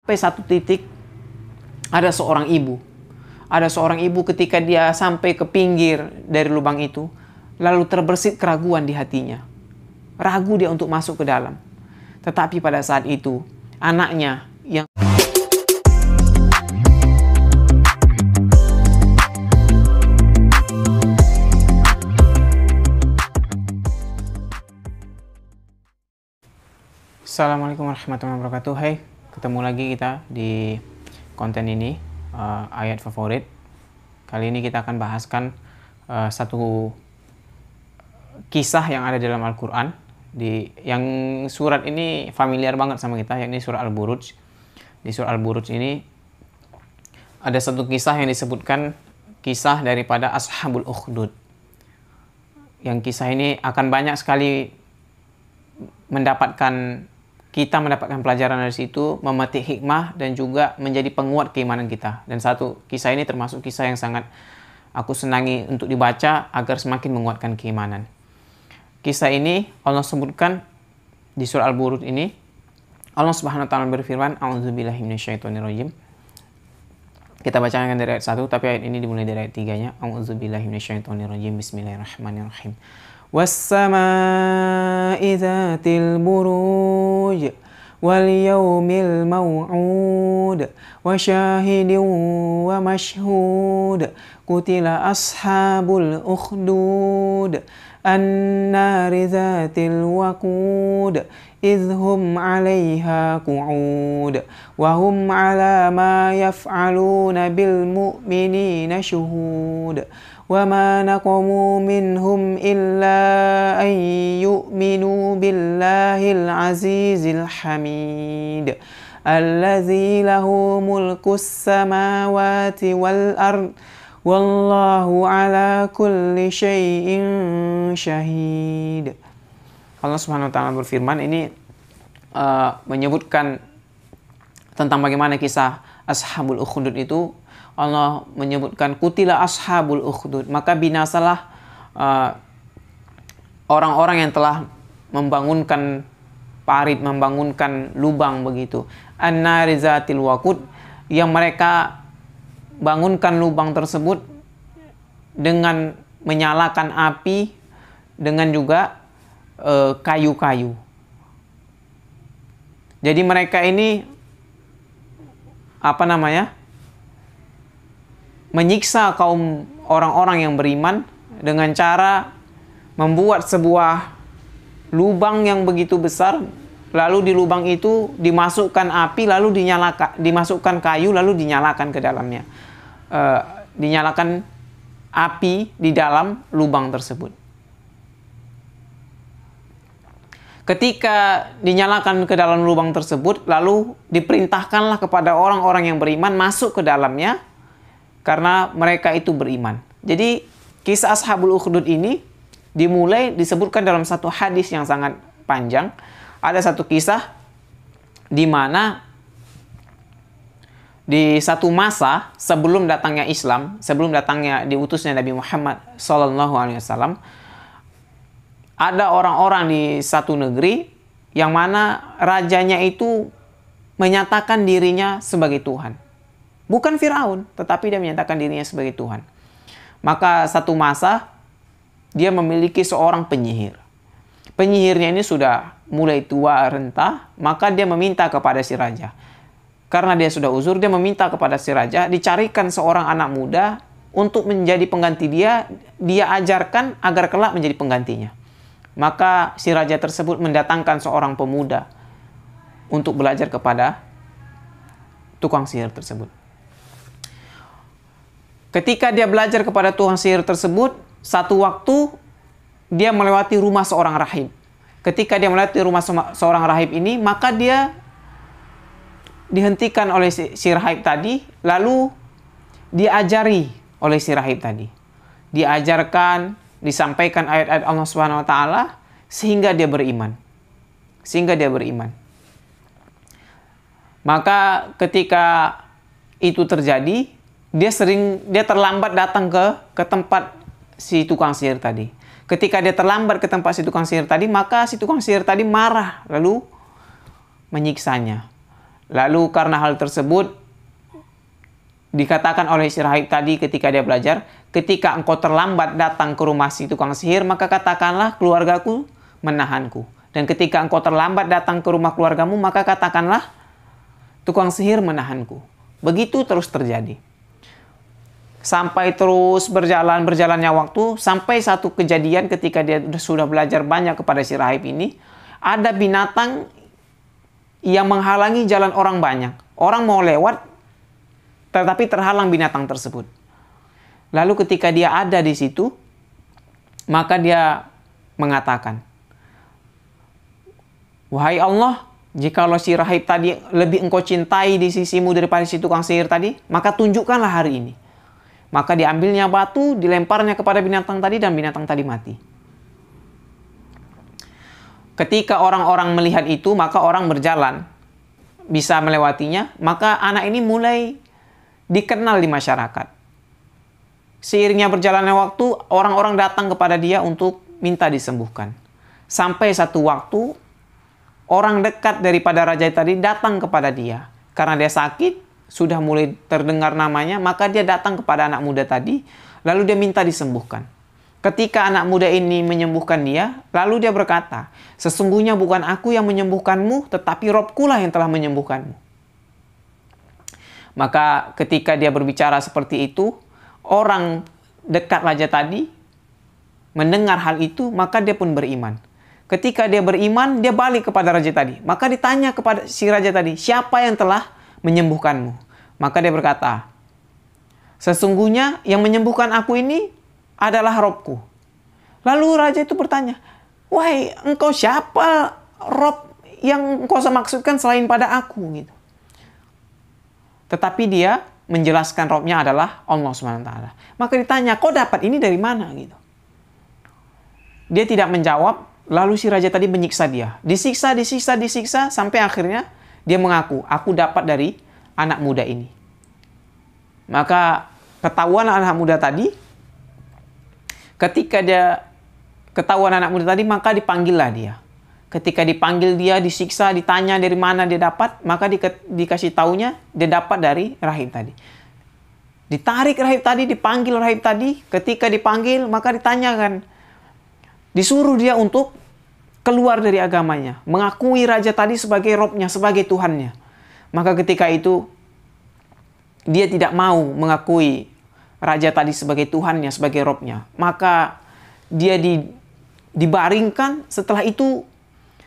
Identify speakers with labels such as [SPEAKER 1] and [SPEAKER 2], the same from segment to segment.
[SPEAKER 1] Sampai satu titik ada seorang ibu. Ada seorang ibu ketika dia sampai ke pinggir dari lubang itu, lalu terbersit keraguan di hatinya. Ragu dia untuk masuk ke dalam. Tetapi pada saat itu, anaknya yang Assalamualaikum warahmatullahi wabarakatuh. Hai, ketemu lagi kita di konten ini, ayat favorit. Kali ini kita akan bahaskan satu kisah yang ada dalam Al-Quran. Yang surat ini familiar banget sama kita, yakni surah Al-Buruj. Di surah Al-Buruj ini ada satu kisah yang disebutkan kisah daripada Ashabul Ukhdud. Yang kisah ini akan banyak sekali kita mendapatkan pelajaran dari situ, memetik hikmah dan juga menjadi penguat keimanan kita. Dan satu kisah ini termasuk kisah yang sangat aku senangi untuk dibaca agar semakin menguatkan keimanan. Kisah ini Allah sebutkan di surah Al-Buruj ini. Allah Subhanahu wa taala berfirman, "A'udzubillahi minasyaitonirrajim." Kita bacakan dari ayat 1, tapi ayat ini dimulai dari ayat 3-nya. "A'udzubillahi minasyaitonirrajim. Bismillahirrahmanirrahim. وَالسَّمَاءِ ذَاتِ الْبُرُوجِ وَالْيَوْمِ الْمَوْعُودِ وَشَاهِدٍ وَمَشْهُودٍ قُتِلَ أَصْحَابُ الْأُخْدُودِ النَّارِ ذَاتِ الْوَقُودِ إِذْ هُمْ عَلَيْهَا قُعُودٌ وَهُمْ عَلَى مَا يَفْعَلُونَ بِالْمُؤْمِنِينَ شُهُودٌ وَمَا نَقَمُوا مِنْهُمْ إِلَّا أَنْ يُؤْمِنُوا بِاللَّهِ الْعَزِيزِ الْحَمِيدِ الَّذِي لَهُ مُلْكُ السَّمَاوَاتِ وَالْأَرْضِ وَاللَّهُ عَلَى كُلِّ شَيْءٍ شَهِيدٌ. Allah Subhanahu wa taala berfirman, ini menyebutkan tentang bagaimana kisah Ashabul Ukhdud itu. Allah menyebutkan kutila ashabul ukhdud, maka binasalah orang-orang yang telah membangunkan parit, membangunkan lubang begitu. An-nari zatil waqud, yang mereka bangunkan lubang tersebut dengan menyalakan api dengan juga kayu-kayu. Jadi mereka ini menyiksa kaum orang-orang yang beriman dengan cara membuat sebuah lubang yang begitu besar, lalu di lubang itu dimasukkan api, lalu dimasukkan kayu, lalu dinyalakan ke dalamnya. Dinyalakan api di dalam lubang tersebut. Ketika dinyalakan ke dalam lubang tersebut, lalu diperintahkanlah kepada orang-orang yang beriman masuk ke dalamnya, karena mereka itu beriman. Jadi kisah Ashabul Ukhdud ini disebutkan dalam satu hadis yang sangat panjang. Ada satu kisah di mana di satu masa sebelum datangnya Islam, sebelum datangnya diutusnya Nabi Muhammad SAW, ada orang-orang di satu negeri yang mana rajanya itu menyatakan dirinya sebagai Tuhan. Bukan Firaun, tetapi dia menyatakan dirinya sebagai Tuhan. Maka satu masa dia memiliki seorang penyihir. Penyihirnya ini sudah mulai tua renta, maka dia meminta kepada si raja. Karena dia sudah uzur, dia meminta kepada si raja dicarikan seorang anak muda untuk menjadi pengganti dia ajarkan agar kelak menjadi penggantinya. Maka si raja tersebut mendatangkan seorang pemuda untuk belajar kepada tukang sihir tersebut. Ketika dia belajar kepada tukang sihir tersebut, satu waktu dia melewati rumah seorang rahib. Ketika dia melewati rumah seorang rahib ini, maka dia dihentikan oleh si rahib tadi, lalu diajari oleh si rahib tadi. Diajarkan, disampaikan ayat-ayat Allah Subhanahu wa taala sehingga dia beriman. Maka ketika itu terjadi, dia terlambat datang ke tempat si tukang sihir tadi. Ketika dia terlambat ke tempat si tukang sihir tadi, maka si tukang sihir tadi marah lalu menyiksanya. Lalu karena hal tersebut dikatakan oleh si rahib tadi ketika dia belajar, ketika engkau terlambat datang ke rumah si tukang sihir, maka katakanlah keluargaku menahanku. Dan ketika engkau terlambat datang ke rumah keluargamu, maka katakanlah tukang sihir menahanku. Begitu terus terjadi. Sampai terus berjalannya waktu, sampai satu kejadian ketika dia sudah belajar banyak kepada si rahib ini, ada binatang yang menghalangi jalan orang banyak. Orang mau lewat, tetapi terhalang binatang tersebut. Lalu ketika dia ada di situ, maka dia mengatakan, "Wahai Allah, jikalau si rahib tadi lebih engkau cintai di sisimu daripada si tukang sihir tadi, maka tunjukkanlah hari ini." Maka diambilnya batu, dilemparnya kepada binatang tadi, dan binatang tadi mati. Ketika orang-orang melihat itu, maka orang berjalan, bisa melewatinya, maka anak ini mulai dikenal di masyarakat. Seiringnya berjalannya waktu, orang-orang datang kepada dia untuk minta disembuhkan. Sampai satu waktu, orang dekat daripada raja tadi datang kepada dia. Karena dia sakit, sudah mulai terdengar namanya, maka dia datang kepada anak muda tadi, lalu dia minta disembuhkan. Ketika anak muda ini menyembuhkan dia, lalu dia berkata, "Sesungguhnya bukan aku yang menyembuhkanmu, tetapi Robkulah yang telah menyembuhkanmu." Maka ketika dia berbicara seperti itu, orang dekat raja tadi mendengar hal itu, maka dia pun beriman. Ketika dia beriman, dia balik kepada raja tadi. Maka ditanya kepada si raja tadi, "Siapa yang telah menyembuhkanmu?" Maka dia berkata, "Sesungguhnya yang menyembuhkan aku ini adalah Robku." Lalu raja itu bertanya, "Wahai, engkau siapa Rob yang engkau maksudkan selain pada aku?" Gitu. Tetapi dia menjelaskan Robnya adalah Allah SWT. Maka ditanya, "Kau dapat ini dari mana?" Gitu. Dia tidak menjawab. Lalu si raja tadi menyiksa dia. Disiksa, sampai akhirnya dia mengaku, "Aku dapat dari anak muda ini." Maka ketahuan anak muda tadi, ketika dia ketahuan anak muda tadi, maka dipanggillah dia. Ketika dipanggil dia, disiksa, ditanya dari mana dia dapat, maka dikasih taunya dia dapat dari rahib tadi. Ditarik rahib tadi, dipanggil rahib tadi. Ketika dipanggil, maka ditanyakan. Disuruh dia untuk keluar dari agamanya, mengakui raja tadi sebagai Robnya, sebagai Tuhannya. Maka ketika itu, dia tidak mau mengakui raja tadi sebagai Tuhannya, sebagai Robnya. Maka dia dibaringkan, setelah itu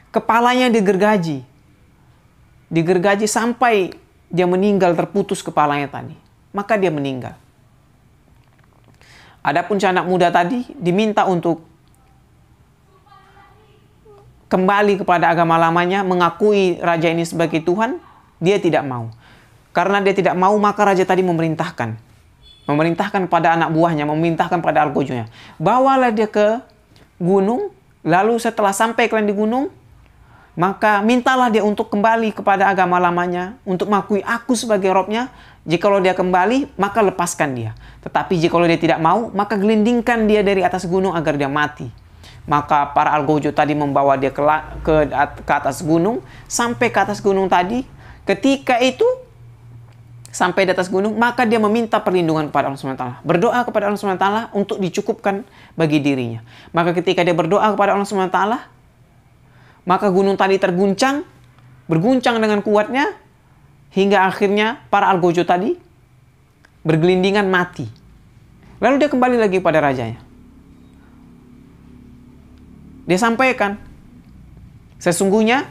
[SPEAKER 1] kepalanya digergaji. Digergaji sampai dia meninggal, terputus kepalanya tadi. Maka dia meninggal. Adapun si anak muda tadi diminta untuk kembali kepada agama lamanya, mengakui raja ini sebagai Tuhan, dia tidak mau. Karena dia tidak mau, maka raja tadi memerintahkan pada anak buahnya, memerintahkan pada algojonya, bawalah dia ke gunung, lalu setelah sampai kalian di gunung, maka mintalah dia untuk kembali kepada agama lamanya, untuk mengakui aku sebagai Robnya. Jikalau dia kembali, maka lepaskan dia. Tetapi jikalau dia tidak mau, maka gelindingkan dia dari atas gunung agar dia mati. Maka para algojo tadi membawa dia ke atas gunung, sampai ke atas gunung tadi. Ketika itu sampai di atas gunung, maka dia meminta perlindungan kepada Allah SWT. Berdoa kepada Allah SWT untuk dicukupkan bagi dirinya. Maka ketika dia berdoa kepada Allah SWT, maka gunung tadi berguncang dengan kuatnya, hingga akhirnya para algojo tadi bergelindingan mati. Lalu dia kembali lagi pada rajanya. Dia sampaikan, sesungguhnya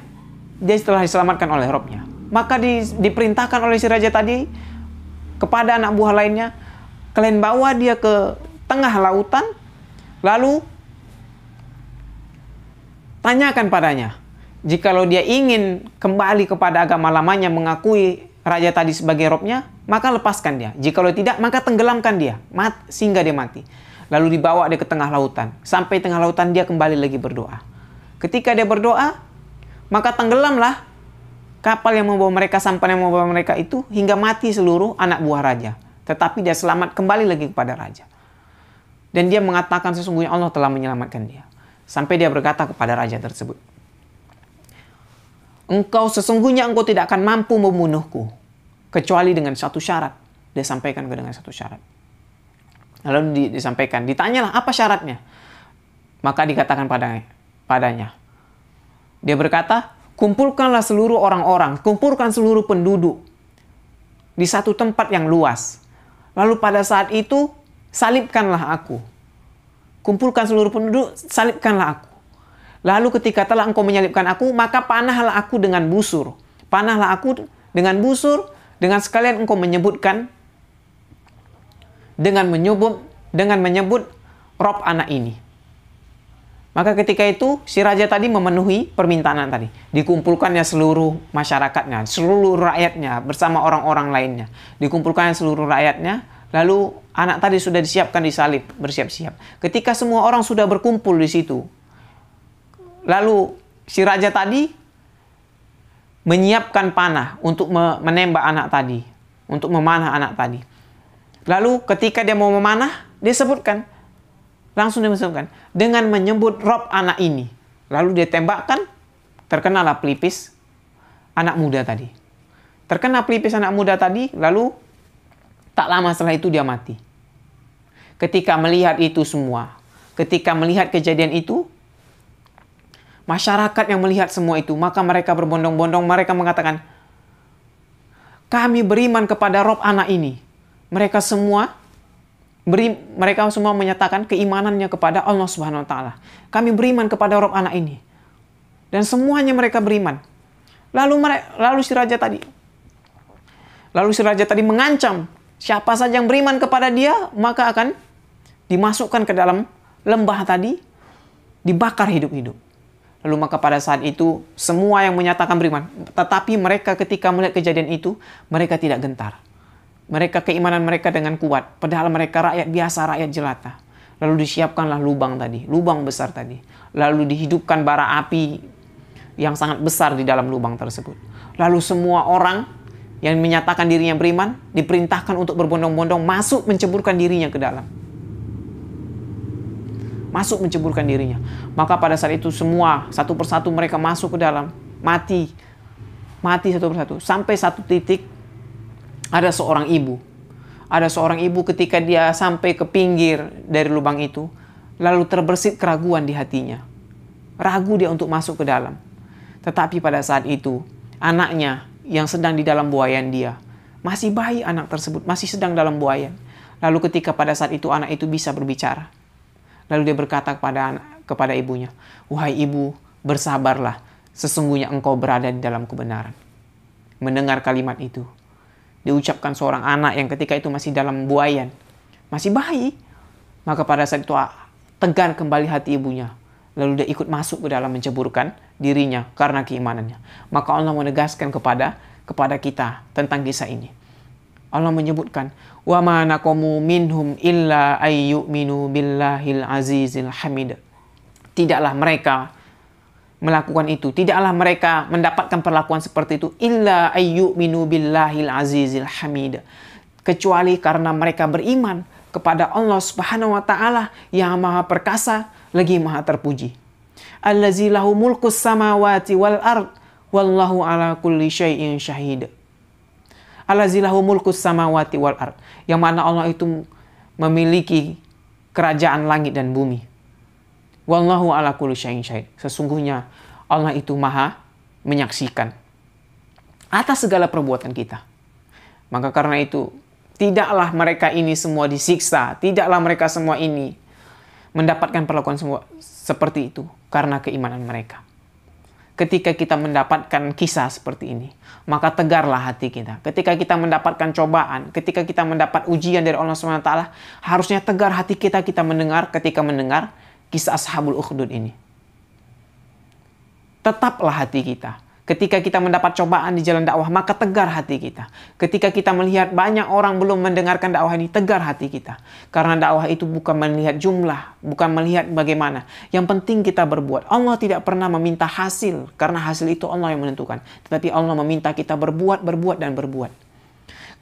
[SPEAKER 1] dia telah diselamatkan oleh Robnya. Maka diperintahkan oleh si raja tadi kepada anak buah lainnya, kalian bawa dia ke tengah lautan, lalu tanyakan padanya, jikalau dia ingin kembali kepada agama lamanya, mengakui raja tadi sebagai Robnya, maka lepaskan dia. Jikalau tidak, maka tenggelamkan dia, sehingga dia mati. Lalu dibawa dia ke tengah lautan. Sampai tengah lautan dia kembali lagi berdoa. Ketika dia berdoa, maka tenggelamlah kapal yang membawa mereka, sampan yang membawa mereka itu, hingga mati seluruh anak buah raja. Tetapi dia selamat kembali lagi kepada raja. Dan dia mengatakan sesungguhnya Allah telah menyelamatkan dia. Sampai dia berkata kepada raja tersebut,
[SPEAKER 2] Sesungguhnya engkau tidak akan mampu membunuhku kecuali dengan satu syarat. Dia sampaikan dengan satu syarat. Lalu disampaikan, ditanyalah apa syaratnya. Maka dikatakan padanya. Dia berkata, kumpulkanlah seluruh orang-orang, kumpulkan seluruh penduduk di satu tempat yang luas. Lalu pada saat itu, salibkanlah aku. Kumpulkan seluruh penduduk, salibkanlah aku. Lalu ketika telah engkau menyalibkan aku, maka panahlah aku dengan busur. Panahlah aku dengan busur, dengan sekalian engkau menyebutkan, dengan menyebut Rob anak ini. Maka ketika itu, si raja tadi memenuhi permintaan tadi. Dikumpulkannya seluruh masyarakatnya, seluruh rakyatnya, bersama orang-orang lainnya. Dikumpulkannya seluruh rakyatnya, lalu anak tadi sudah disiapkan disalib, bersiap-siap. Ketika semua orang sudah berkumpul di situ, lalu si raja tadi menyiapkan panah untuk menembak anak tadi, untuk memanah anak tadi. Lalu ketika dia mau memanah, dia sebutkan, langsung dia sebutkan, dengan menyebut Rob anak ini. Lalu dia tembakkan, terkenalah pelipis anak muda tadi. Terkena pelipis anak muda tadi, lalu tak lama setelah itu dia mati. Ketika melihat itu semua, ketika melihat kejadian itu, masyarakat yang melihat semua itu, maka mereka berbondong-bondong, mereka mengatakan, kami beriman kepada Rob anak ini. Mereka semua menyatakan keimanannya kepada Allah Subhanahu wa taala. Kami beriman kepada Rob anak ini. Dan semuanya mereka beriman. Lalu si raja tadi mengancam, siapa saja yang beriman kepada dia, maka akan dimasukkan ke dalam lembah tadi, dibakar hidup-hidup. Lalu maka pada saat itu, semua yang menyatakan beriman. Tetapi mereka ketika melihat kejadian itu, mereka tidak gentar. Mereka keimanan mereka dengan kuat. Padahal mereka rakyat biasa, rakyat jelata. Lalu disiapkanlah lubang tadi, lubang besar tadi. Lalu dihidupkan bara api yang sangat besar di dalam lubang tersebut. Lalu semua orang yang menyatakan dirinya beriman, diperintahkan untuk berbondong-bondong masuk menceburkan dirinya ke dalam. Masuk menceburkan dirinya. Maka pada saat itu semua satu persatu mereka masuk ke dalam, mati satu persatu. Sampai satu titik ada seorang ibu ketika dia sampai ke pinggir dari lubang itu, lalu terbersit keraguan di hatinya. Ragu dia untuk masuk ke dalam. Tetapi pada saat itu anaknya yang sedang di dalam buayan dia, masih bayi anak tersebut, masih sedang dalam buayan. Lalu ketika pada saat itu anak itu bisa berbicara, lalu dia berkata kepada ibunya, wahai ibu, bersabarlah, sesungguhnya engkau berada di dalam kebenaran. Mendengar kalimat itu, diucapkan seorang anak yang ketika itu masih dalam buayan, masih bayi, maka pada saat itu tegar kembali hati ibunya. Lalu dia ikut masuk ke dalam menceburkan dirinya karena keimanannya. Maka Allah menegaskan kepada kita tentang kisah ini. Allah menyebutkan, wa ma naqamu minhum illa ayyuminu billahil azizil hamid. Tidaklah mereka melakukan itu, tidaklah mereka mendapatkan perlakuan seperti itu illa ayyuminu billahil azizil hamid, kecuali karena mereka beriman kepada Allah Subhanahu wa taala yang Maha Perkasa lagi Maha Terpuji. Allazi lahu mulkus samawati wal ard wallahu ala kulli syai'in syahid. Allazi lahu mulkus samawati wal ard, yang mana Allah itu memiliki kerajaan langit dan bumi. Wallahu ala kulli syai'in syahid. Sesungguhnya Allah itu Maha menyaksikan atas segala perbuatan kita. Maka karena itu, tidaklah mereka ini semua disiksa, tidaklah mereka semua ini mendapatkan perlakuan semua seperti itu karena keimanan mereka. Ketika kita mendapatkan kisah seperti ini, maka tegarlah hati kita. Ketika kita mendapatkan cobaan, ketika kita mendapat ujian dari Allah SWT, harusnya tegar hati kita ketika mendengar kisah Ashabul Ukhdud ini. Tetaplah hati kita. Ketika kita mendapat cobaan di jalan dakwah, maka tegar hati kita. Ketika kita melihat banyak orang belum mendengarkan dakwah ini, tegar hati kita. Karena dakwah itu bukan melihat jumlah, bukan melihat bagaimana. Yang penting kita berbuat. Allah tidak pernah meminta hasil, karena hasil itu Allah yang menentukan. Tetapi Allah meminta kita berbuat, dan berbuat.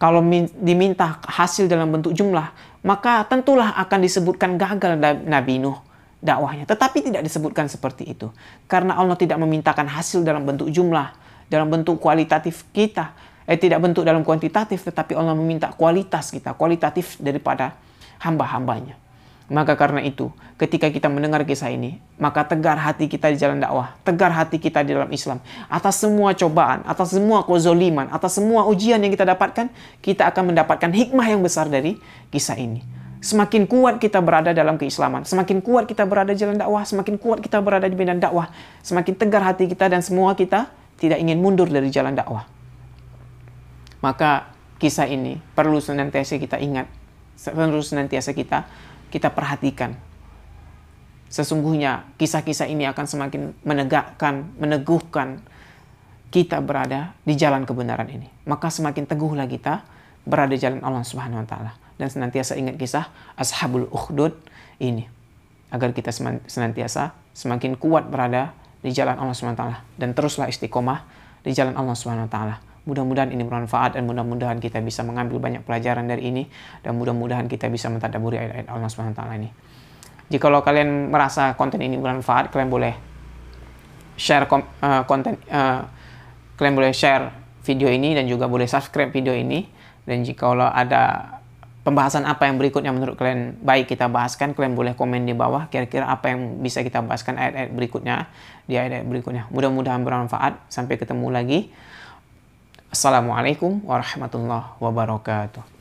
[SPEAKER 2] Kalau diminta hasil dalam bentuk jumlah, maka tentulah akan disebutkan gagal Nabi Nuh dakwahnya. Tetapi tidak disebutkan seperti itu. Karena Allah tidak memintakan hasil dalam bentuk jumlah dalam bentuk kualitatif kita. Tidak bentuk dalam kuantitatif, tetapi Allah meminta kualitas kita, kualitatif daripada hamba-hambanya. Maka karena itu, ketika kita mendengar kisah ini, maka tegar hati kita di jalan dakwah, tegar hati kita di dalam Islam. Atas semua cobaan, atas semua kezoliman, atas semua ujian yang kita dapatkan, kita akan mendapatkan hikmah yang besar dari kisah ini. Semakin kuat kita berada dalam keislaman, semakin kuat kita berada di jalan dakwah, semakin kuat kita berada di medan dakwah, semakin tegar hati kita dan semua kita tidak ingin mundur dari jalan dakwah. Maka kisah ini perlu senantiasa kita ingat, perlu senantiasa kita perhatikan. Sesungguhnya kisah-kisah ini akan semakin menegakkan, meneguhkan kita berada di jalan kebenaran ini. Maka semakin teguhlah kita berada di jalan Allah Subhanahu wa taala dan senantiasa ingat kisah Ashabul Ukhdud ini agar kita senantiasa semakin kuat berada di jalan Allah Subhanahu wa taala dan teruslah istiqomah di jalan Allah Subhanahu wa taala. Mudah-mudahan ini bermanfaat dan mudah-mudahan kita bisa mengambil banyak pelajaran dari ini dan mudah-mudahan kita bisa mentadabburi ayat-ayat Allah Subhanahu wa taala ini. Jika kalian merasa konten ini bermanfaat, kalian boleh share kalian boleh share video ini dan juga boleh subscribe video ini. Dan jika ada pembahasan apa yang berikutnya menurut kalian baik kita bahaskan, kalian boleh komen di bawah kira-kira apa yang bisa kita bahaskan ayat-ayat berikutnya di ayat-ayat berikutnya. Mudah-mudahan bermanfaat. Sampai ketemu lagi. Assalamualaikum warahmatullahi wabarakatuh.